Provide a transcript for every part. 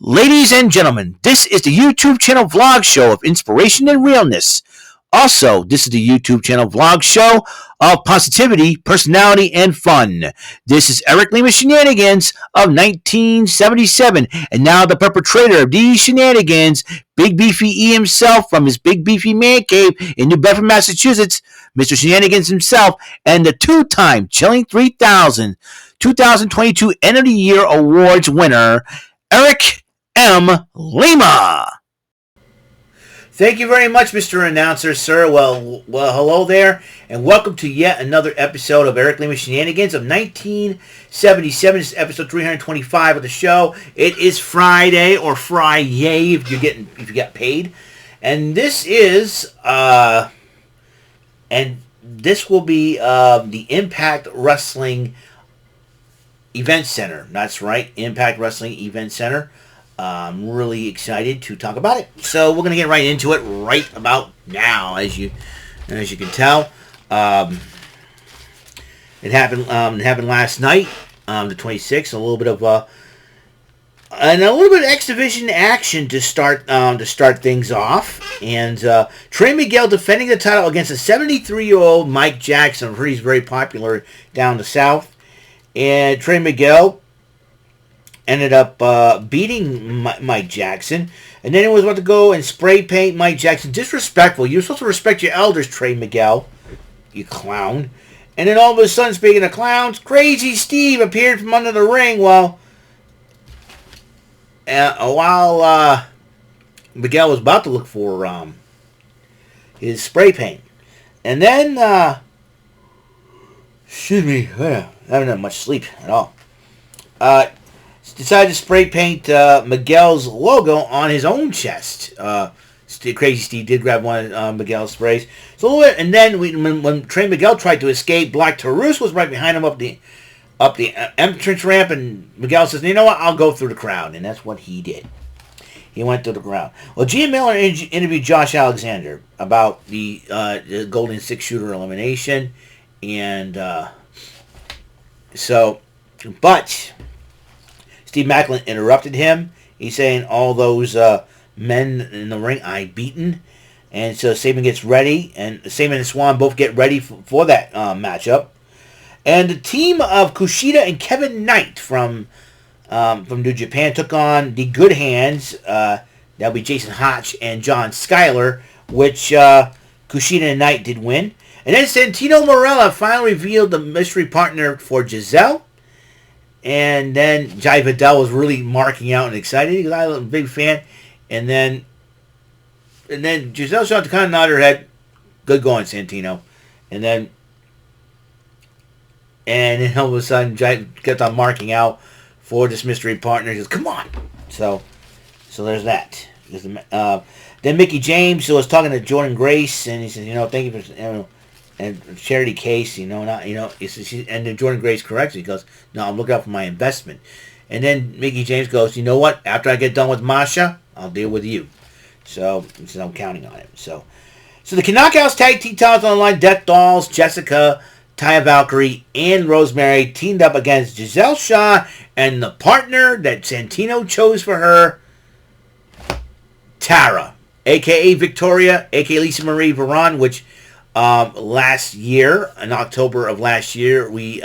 Ladies and gentlemen, this is the YouTube channel vlog show of inspiration and realness. Also, this is the YouTube channel vlog show of positivity, personality, and fun. This is Eric Lima Shenanigans of 1977, and now the perpetrator of these shenanigans, Big Beefy E himself from his Big Beefy Man Cave in New Bedford, Massachusetts, Mr. Shenanigans himself, and the two-time Chilling 3000 2022 End of the Year Awards winner, Eric M. Lima. Thank you very much, Mr. Announcer, sir. Well, hello there, and welcome to yet another episode of Eric Lima Shenanigans of 1977. This is episode 325 of the show. It is Friday, or Friday if you get paid, and this is and this will be the Impact Wrestling Event Center. That's right, Impact Wrestling Event Center. I'm really excited to talk about it. So we're gonna get right into it right about now, as you can tell. It happened last night, the 26th. A little bit of X Division action to start things off. And Trey Miguel defending the title against a 73-year-old Mike Jackson. He's very popular down the south. And Trey Miguel ended up beating Mike Jackson, and then he was about to go and spray paint Mike Jackson. Disrespectful. You're supposed to respect your elders, Trey Miguel, you clown. And then all of a sudden, speaking of clowns, Crazy Steve appeared from under the ring while Miguel was about to look for his spray paint. And then, excuse me, I haven't had much sleep at all. Decided to spray paint Miguel's logo on his own chest. Crazy Steve did grab one of Miguel's sprays. So, and then when Trey Miguel tried to escape, Black Taurus was right behind him up the entrance ramp, and Miguel says, "You know what? I'll go through the crowd," and that's what he did. He went through the crowd. Well, Gia Miller interviewed Josh Alexander about the Golden Six Shooter elimination, and but Steve Macklin interrupted him. He's saying all those men in the ring I beaten. And so Sabin gets ready, and Sabin and Swann both get ready for that matchup. And the team of Kushida and Kevin Knight from New Japan took on the Good Hands. That'll be Jason Hotch and John Schuyler, which Kushida and Knight did win. And then Santino Marella finally revealed the mystery partner for Gisele. And then Jai Vidal was really marking out and excited because I'm a big fan. And then Gisele shot to kind of nod her head. Good going, Santino. And then all of a sudden, Jai kept on marking out for this mystery partner. He goes, "Come on!" So there's that. Then Mickey James was talking to Jordan Grace, and he says, "Thank you for." And Charity Case, and then Jordan Grace corrects. He goes, "No, I'm looking out for my investment." And then Mickey James goes, "You know what? After I get done with Masha, I'll deal with you." So I'm counting on it. So the Knockouts Tag Team titles on the line. Death Dolls, Jessica, Taya Valkyrie, and Rosemary teamed up against Gisele Shaw and the partner that Santino chose for her, Tara, a.k.a. Victoria, a.k.a. Lisa Marie Varon, which last year, in October of last year, we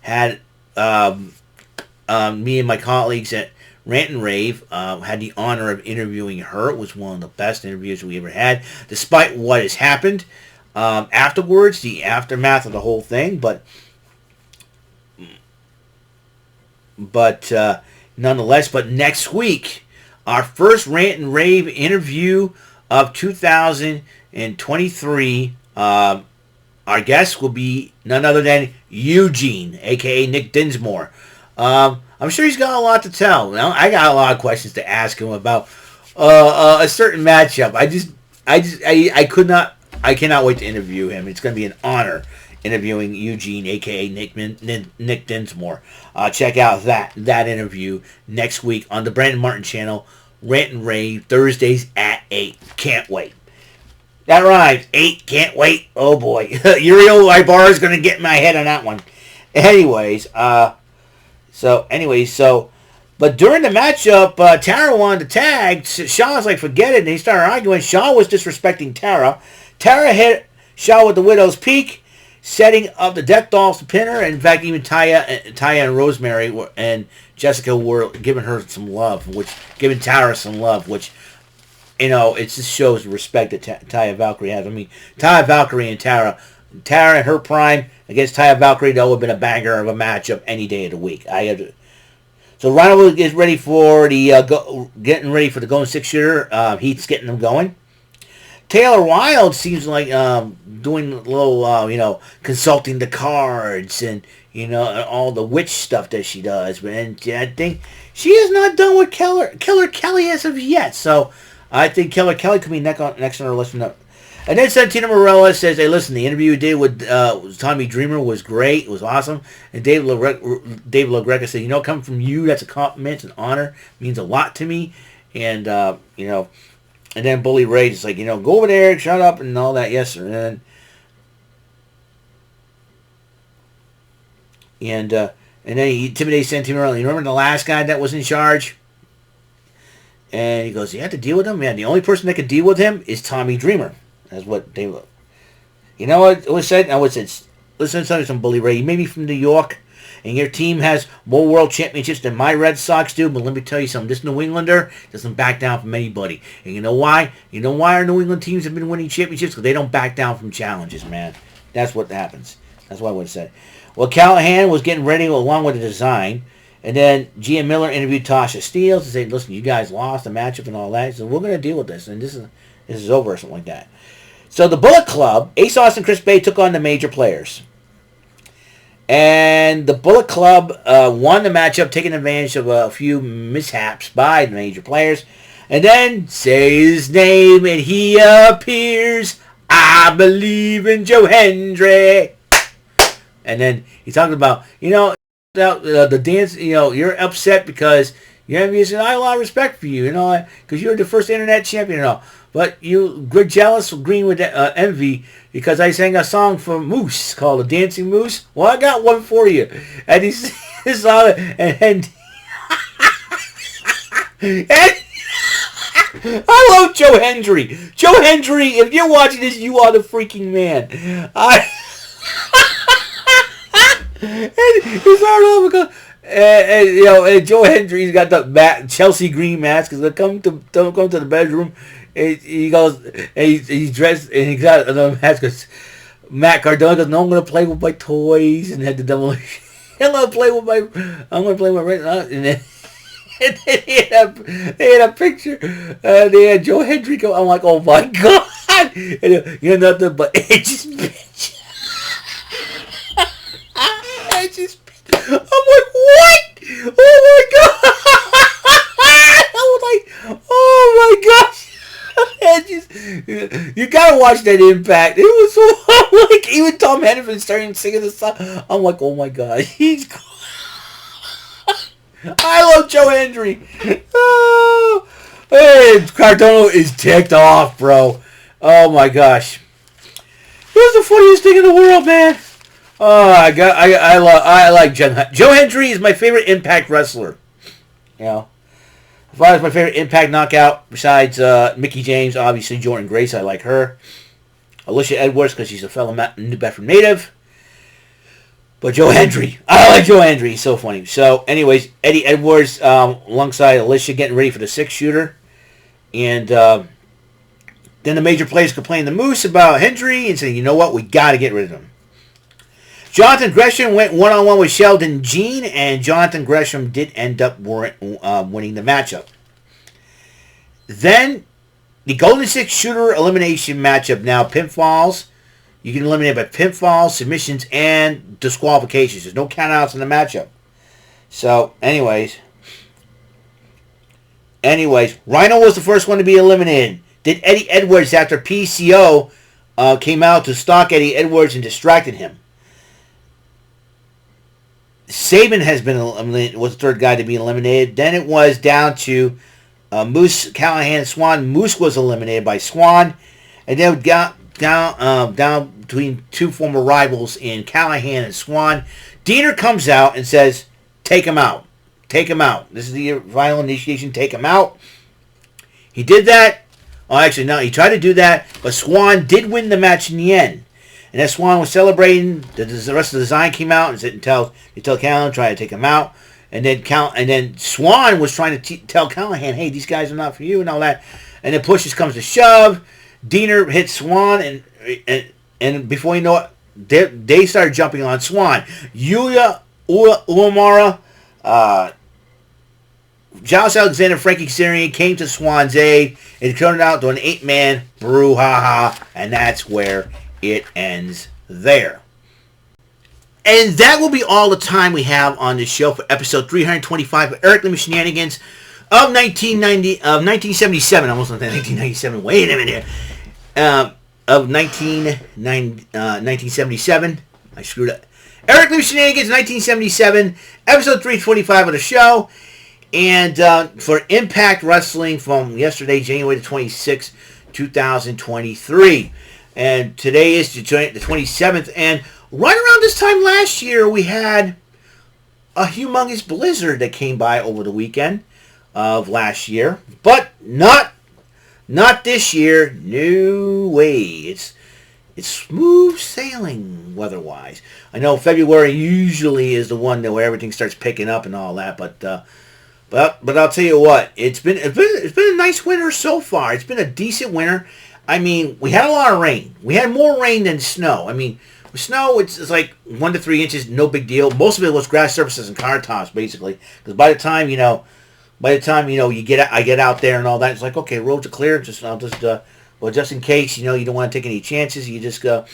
had me and my colleagues at Rant and Rave had the honor of interviewing her. It was one of the best interviews we ever had, despite what has happened afterwards, the aftermath of the whole thing. But nonetheless, but next week, our first Rant and Rave interview of 2023. Our guest will be none other than Eugene, a.k.a. Nick Dinsmore. I'm sure he's got a lot to tell. Now, I got a lot of questions to ask him about a certain matchup. I cannot wait to interview him. It's going to be an honor interviewing Eugene, a.k.a. Nick Dinsmore. Check out that interview next week on the Brandon Martin channel, Rant and Rave, Thursdays at 8. Can't wait. That rhymes. 8, can't wait. Oh boy. Uriel Ibarra is going to get in my head on that one. Anyways, so But during the matchup, Tara wanted to tag. Shaw was like, forget it. And they started arguing. Shaw was disrespecting Tara. Tara hit Shaw with the Widow's Peak, setting up the Death Dolls to pin her. In fact, even Taya and Rosemary and Jessica were giving her some love, giving Tara some love, which, it just shows the respect that Taya Valkyrie has. I mean, Taya Valkyrie and Tara in her prime against Taya Valkyrie, that would have been a banger of a matchup any day of the week. So Rhino is ready for getting ready for the Golden Six Shooter. He's getting them going. Taylor Wilde seems like doing a little, consulting the cards and, all the witch stuff that she does. And I think she is not done with Killer Kelly as of yet. So I think Killer Kelly could be next on our list. And then Santina Morella says, hey, listen, the interview you did with Tommy Dreamer was great. It was awesome. And Dave LaGreca said, coming from you, that's a compliment. It's an honor. It means a lot to me. And, and then Bully Ray is like, go over there, shut up, and all that. Yes, sir. And then he intimidates Santina Morella. You remember the last guy that was in charge? And he goes, you have to deal with him? Man, the only person that could deal with him is Tommy Dreamer. That's what they look. You know what was said? I would say, listen to some Bully Ray. You may be from New York, and your team has more world championships than my Red Sox do, but let me tell you something. This New Englander doesn't back down from anybody. And you know why? You know why our New England teams have been winning championships? Because they don't back down from challenges, man. That's what happens. That's what I would say. Well, Callihan was getting ready along with the design. And then Gia Miller interviewed Tasha Steele to say, listen, you guys lost the matchup and all that. So we're going to deal with this. And this is over or something like that. So the Bullet Club, Ace Austin and Chris Bay took on the major players. And the Bullet Club won the matchup, taking advantage of a few mishaps by the major players. And then, say his name and he appears. I believe in Joe Hendry. And then he talked about, the dance, you're upset because you're envious, and I have a lot of respect for you, because you're the first internet champion and all. But you're jealous, green with envy, because I sang a song for Moose called "The Dancing Moose." Well, I got one for you, and he saw it, and I love Joe Hendry. Joe Hendry, if you're watching this, you are the freaking man. And his arm over. And Joe Hendry's got the Chelsea green mask. Cause don't come to the bedroom. He goes, and he's dressed, and he got another mask. Cause Matt Cardona goes, no, I'm gonna play with my toys, and had the demolition. I'm gonna play with my right now, and then they had a picture. They had Joe Hendry go. I'm like, oh my god, and you're nothing but ages, bitch. I'm like, what? Oh my god! I was like, oh my gosh! You gotta watch that Impact. It was so like even Tom Henderson starting singing the song. I'm like, oh my god, he's. I love Joe Hendry. Oh, hey, Cardona is ticked off, bro. Oh my gosh, it was the funniest thing in the world, man. Oh, I like Joe Hendry is my favorite Impact wrestler. As far as my favorite Impact knockout, besides Mickie James, obviously Jordan Grace, I like her. Alicia Edwards, because she's a fellow New Bedford native. But Joe Hendry, I like Joe Hendry. He's so funny. So, anyways, Eddie Edwards alongside Alicia getting ready for the 6-shooter. And then the major players complained to Moose about Hendry and saying, you know what, we got to get rid of him. Jonathan Gresham went one-on-one with Sheldon Jean, and Jonathan Gresham did end up winning the matchup. Then, the Golden Six Shooter elimination matchup. Now, pinfalls. You can eliminate by pinfalls, submissions, and disqualifications. There's no countouts in the matchup. So, anyways, Rhino was the first one to be eliminated. Did Eddie Edwards after PCO came out to stalk Eddie Edwards and distracted him. Sabin has been eliminated, was the third guy to be eliminated. Then it was down to Moose, Callihan, Swann. Moose was eliminated by Swann. And then down between two former rivals in Callihan and Swann. Diener comes out and says, take him out. take him out. This is the final initiation, take him out. He did that. Oh, actually, no, he tried to do that, but Swann did win the match in the end. And as Swann was celebrating, the rest of the design came out and tell Callihan, try to take him out. And then Swann was trying to tell Callihan, hey, these guys are not for you and all that. And then pushes comes to shove. Diener hits Swann, and before you know it, they started jumping on Swann. Yuya Uemura, Giles Alexander, Frankie Kazarian came to Swann's aid. It turned out to an 8-man brouhaha, and that's where it ends there. And that will be all the time we have on this show for episode 325 of Eric Lima Shenanigans of 1977. I almost went to 1997. Wait a minute here. Of 1977. I screwed up. Eric Lima Shenanigans, 1977, episode 325 of the show. And for Impact Wrestling from yesterday, January the 26th, 2023. And today is the 27th. And right around this time last year, we had a humongous blizzard that came by over the weekend of last year. But not this year. No way. It's smooth sailing weather-wise. I know February usually is the one where everything starts picking up and all that, but I'll tell you what, it's been a nice winter so far. It's been a decent winter. I mean, we had a lot of rain. We had more rain than snow. I mean, with snow, it's like 1 to 3 inches, no big deal. Most of it was grass surfaces and car tops, basically. Because by the time you I get out there and all that, it's like, okay, roads are clear. Just in case, you don't want to take any chances, you just go,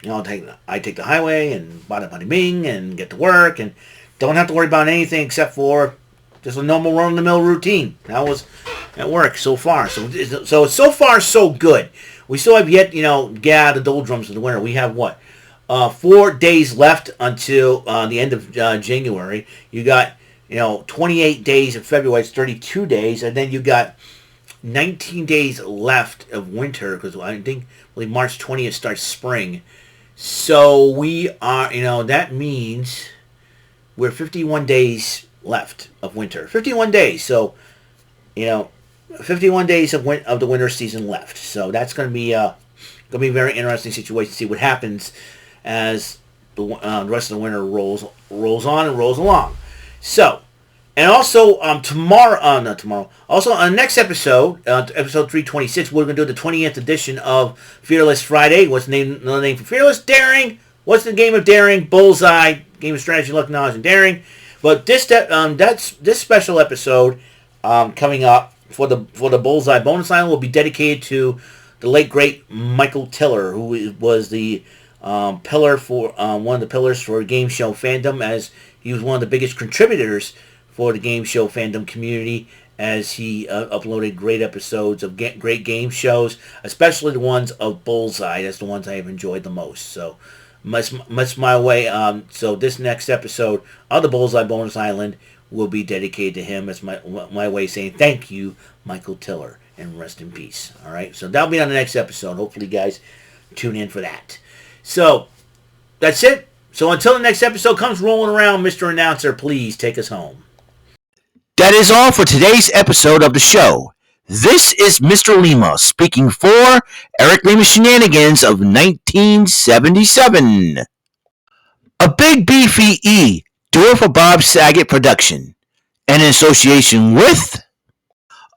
I take the highway and bada bing and get to work and don't have to worry about anything except for just a normal run-of-the-mill routine. That was at work so far. So far, so good. We still have yet, get out of the doldrums of the winter. We have 4 days left until the end of January. You got, 28 days in February. It's 32 days. And then you got 19 days left of winter because I believe March 20th starts spring. So we are, that means we're 51 days left of winter. 51 days. So, 51 days of the winter season left. So that's going to be a very interesting situation to see what happens as the rest of the winter rolls on and rolls along. So, and also also on the next episode, episode 326, we're going to do the 20th edition of Fearless Friday. What's another name for Fearless? Daring. What's the game of daring? Bullseye. Game of strategy, luck, knowledge, and daring. But this special episode coming up for the Bullseye bonus line will be dedicated to the late great Michael Tiller, who was the pillar for one of the pillars for game show fandom, as he was one of the biggest contributors for the game show fandom community, as he uploaded great episodes of great game shows, especially the ones of Bullseye. That's the ones I have enjoyed the most. So much my way. So this next episode of the Bullseye Bonus Island will be dedicated to him as my way of saying thank you, Michael Tiller, and rest in peace. All right, so that'll be on the next episode. Hopefully, you guys tune in for that. So that's it. So until the next episode comes rolling around, Mr. Announcer, please take us home. That is all for today's episode of the show. This is Mr. Lima speaking for Eric Lima Shenanigans of 1977. A Big Beefy E, do it for Bob Saget production. And in association with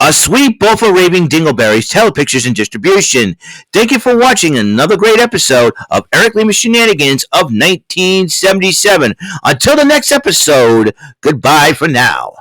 A Sweet Bowl for Raving Dingleberries Telepictures and Distribution. Thank you for watching another great episode of Eric Lima Shenanigans of 1977. Until the next episode, goodbye for now.